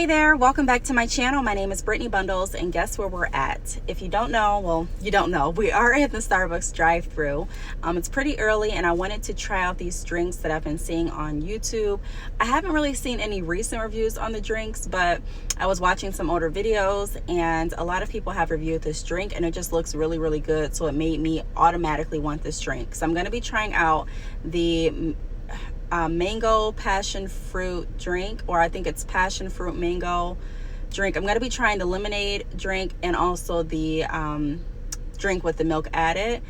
Hey there, welcome back to my channel. My name is Brittany Bundles, and guess where we're at? If you don't know, well, you don't know. We are at the Starbucks drive-thru. It's pretty early, and I wanted to try out these drinks that I've been seeing on YouTube. I haven't really seen any recent reviews on the drinks, but I was watching some older videos, and a lot of people have reviewed this drink, and it just looks really, really good, so it made me automatically want this drink. So I'm going to be trying out the mango passion fruit drink, or I think it's passion fruit mango drink. I'm going to be trying the lemonade drink and also the drink with the milk added,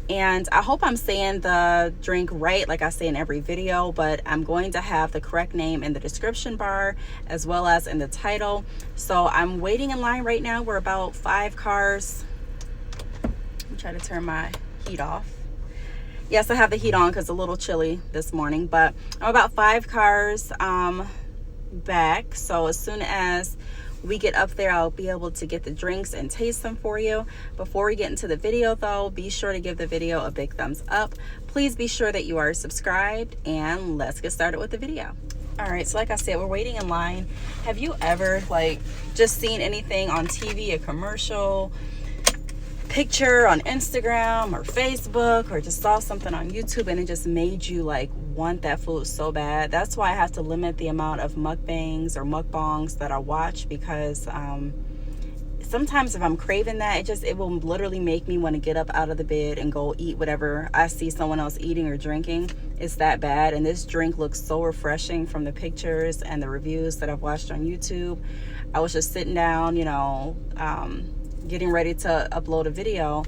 and I hope I'm saying the drink right like I say in every video, but I'm going to have the correct name in the description bar as well as in the title. So I'm waiting in line right now. We're about 5 cars. I'm trying to turn my heat off. Yes, I have the heat on because it's a little chilly this morning, but I'm about 5 cars back. So as soon as we get up there, I'll be able to get the drinks and taste them for you. Before we get into the video though, be sure to give the video a big thumbs up. Please be sure that you are subscribed, and let's get started with the video. All right, so like I said, we're waiting in line. Have you ever just seen anything on TV, a commercial, picture on Instagram or Facebook, or just saw something on YouTube and it just made you want that food so bad? That's why I have to limit the amount of mukbangs or mukbangs that I watch, because sometimes if I'm craving that, it will literally make me want to get up out of the bed and go eat whatever I see someone else eating or drinking. It's that bad. And this drink looks so refreshing from the pictures and the reviews that I've watched on YouTube. I was just sitting down, getting ready to upload a video,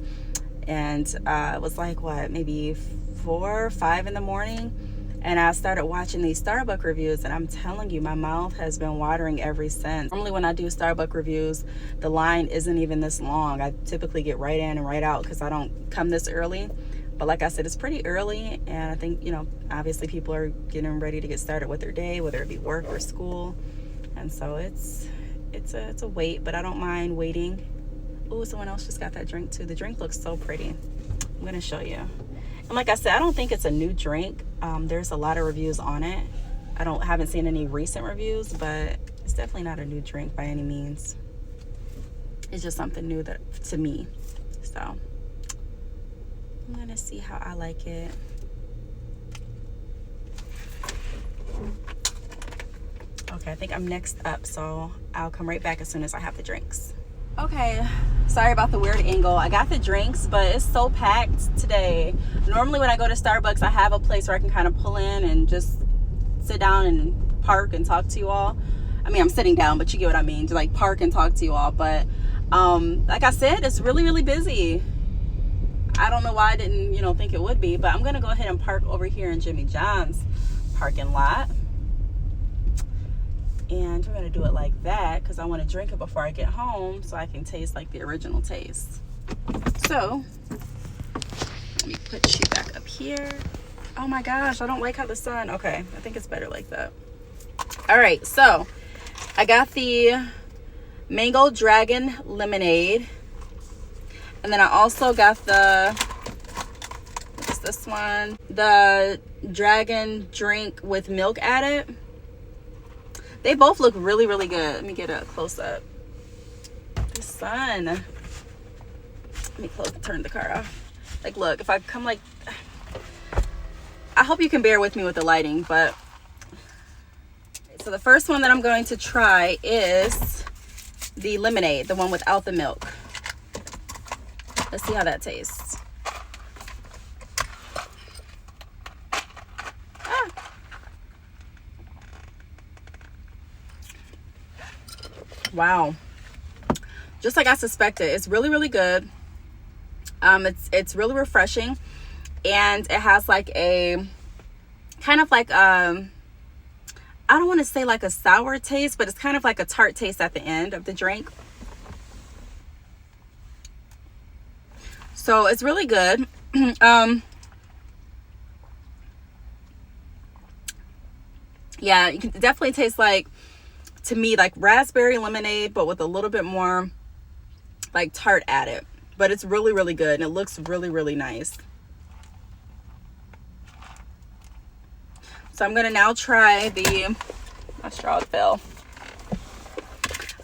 and it was maybe 4 or 5 in the morning, and I started watching these Starbucks reviews, and I'm telling you, my mouth has been watering ever since. Normally when I do Starbucks reviews, the line isn't even this long. I typically get right in and right out because I don't come this early, but like I said, it's pretty early, and I think obviously people are getting ready to get started with their day, whether it be work or school, and so it's a wait, but I don't mind waiting. Oh, someone else just got that drink too. The drink looks so pretty. I'm going to show you. And like I said, I don't think it's a new drink. There's a lot of reviews on it. I haven't seen any recent reviews, but it's definitely not a new drink by any means. It's just something new to me. So I'm going to see how I like it. Okay, I think I'm next up, so I'll come right back as soon as I have the drinks. Okay, sorry about the weird angle. I got the drinks, but it's so packed today. Normally when I go to Starbucks, I have a place where I can kind of pull in and just sit down and park and talk to you all. I mean, I'm sitting down, but you get what I mean, to park and talk to you all. But like I said, it's really, really busy. I don't know why I didn't, think it would be, but I'm gonna go ahead and park over here in Jimmy John's parking lot. And we're going to do it like that because I want to drink it before I get home so I can taste the original taste. So let me put you back up here. Oh my gosh, I don't like how the sun. Okay, I think it's better like that. All right, so I got the Mango Dragon Lemonade, and then I also got what's this one? The Dragon drink with milk added. They both look really, really good. Let me get a close-up. The sun. Let me turn the car off. Look, if I come I hope you can bear with me with the lighting, but... So the first one that I'm going to try is the lemonade, the one without the milk. Let's see how that tastes. Wow, just like I suspected, it's really, really good. It's really refreshing, and it has a kind of I don't want to say a sour taste, but it's kind of a tart taste at the end of the drink. So it's really good. Yeah, you can definitely taste to me raspberry lemonade, but with a little bit more tart added. But it's really, really good, and it looks really, really nice. So I'm gonna now try the, my straw fell.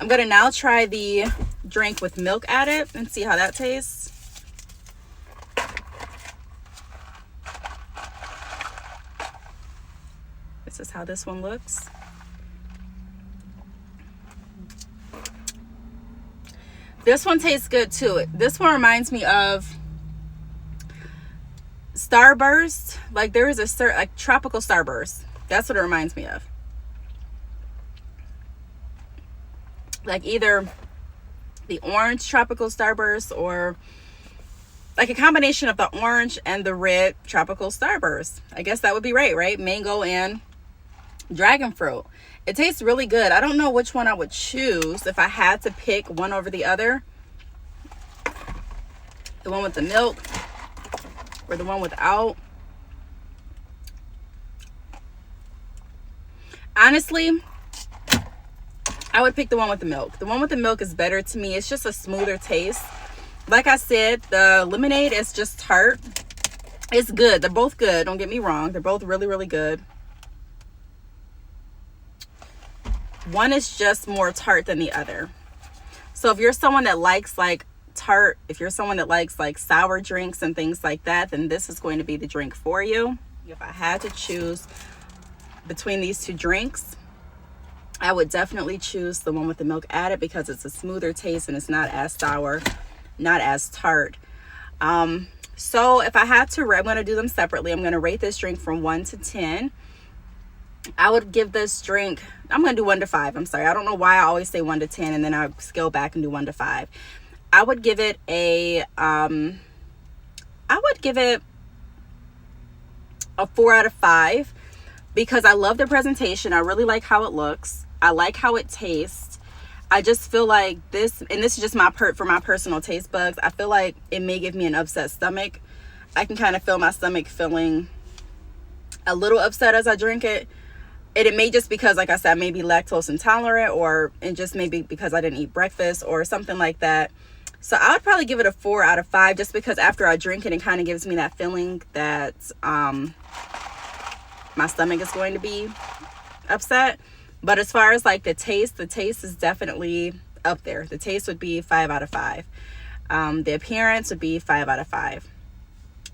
I'm gonna now try the drink with milk added and see how that tastes. This is how this one looks. This one tastes good too. This one reminds me of Starburst. Like there is a like tropical Starburst. That's what it reminds me of. Like either the orange tropical Starburst or like a combination of the orange and the red tropical Starburst. I guess that would be right? Mango and dragon fruit. It tastes really good. I don't know which one I would choose if I had to pick one over the other. The one with the milk or the one without. Honestly, I would pick the one with the milk. The one with the milk is better to me. It's just a smoother taste. Like I said, the lemonade is just tart. It's good. They're both good. Don't get me wrong. They're both really, really good. One is just more tart than the other. So if you're someone that likes like tart, if you're someone that likes like sour drinks and things like that, then this is going to be the drink for you. If I had to choose between these two drinks, I would definitely choose the one with the milk added because it's a smoother taste and it's not as sour, not as tart. So if I had to rate, I'm going to do them separately. I'm going to rate this drink from 1 to 10. I would give this drink, I'm going to do 1 to 5. I'm sorry. I don't know why I always say 1 to 10 and then I scale back and do 1 to 5. I would give it a 4 out of 5 because I love the presentation. I really like how it looks. I like how it tastes. I just feel like this, and this is just for my personal taste buds, I feel like it may give me an upset stomach. I can kind of feel my stomach feeling a little upset as I drink it. And it may just because, like I said, I may be lactose intolerant and just maybe because I didn't eat breakfast or something like that. So I would probably give it a 4 out of 5 just because after I drink it, it kind of gives me that feeling that my stomach is going to be upset. But as far as like the taste is definitely up there. The taste would be 5 out of 5. The appearance would be 5 out of 5.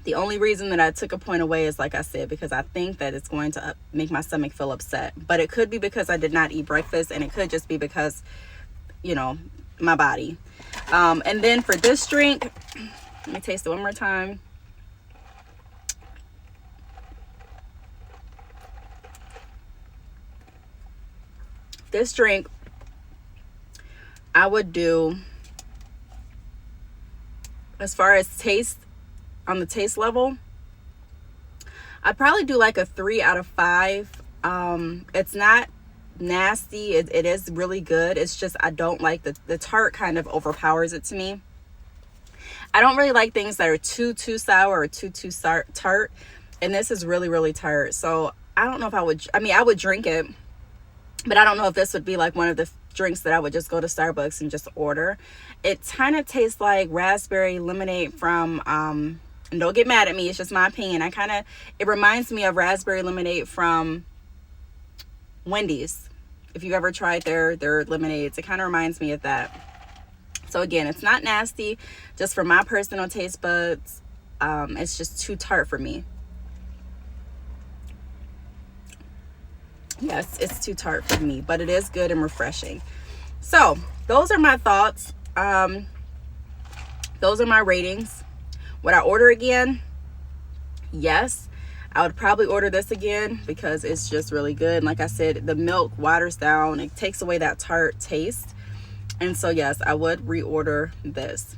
The only reason that I took a point away is, like I said, because I think that it's going to make my stomach feel upset. But it could be because I did not eat breakfast, and it could just be because, you know, my body. And then for this drink, let me taste it one more time. This drink, I would do, as far as taste, on the taste level, I'd probably do like a 3 out of 5. It's not nasty. It is really good. It's just I don't like the tart kind of overpowers it to me. I don't really like things that are too sour or too tart, and this is really, really tart. So I don't know if I would drink it, but I don't know if this would be like one of the drinks that I would just go to Starbucks and just order. It kind of tastes like raspberry lemonade from and don't get mad at me, it's just my opinion. It reminds me of raspberry lemonade from Wendy's. If you've ever tried their lemonades, it kind of reminds me of that. So again, it's not nasty, just for my personal taste buds. It's just too tart for me. Yes, it's too tart for me, but it is good and refreshing. So those are my thoughts. Those are my ratings. Would I order again? Yes. I would probably order this again because it's just really good. And like I said, the milk waters down. It takes away that tart taste. And so yes, I would reorder this.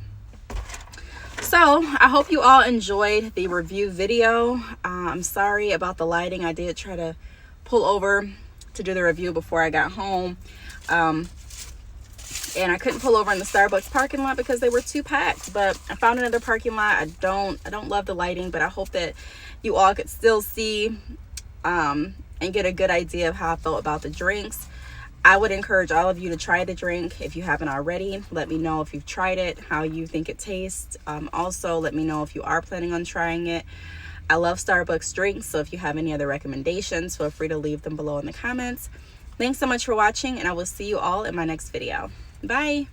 So I hope you all enjoyed the review video. I'm sorry about the lighting. I did try to pull over to do the review before I got home. And I couldn't pull over in the Starbucks parking lot because they were too packed, but I found another parking lot. I don't love the lighting, but I hope that you all could still see and get a good idea of how I felt about the drinks. I would encourage all of you to try the drink if you haven't already. Let me know if you've tried it, how you think it tastes. Also, let me know if you are planning on trying it. I love Starbucks drinks, so if you have any other recommendations, feel free to leave them below in the comments. Thanks so much for watching, and I will see you all in my next video. Bye.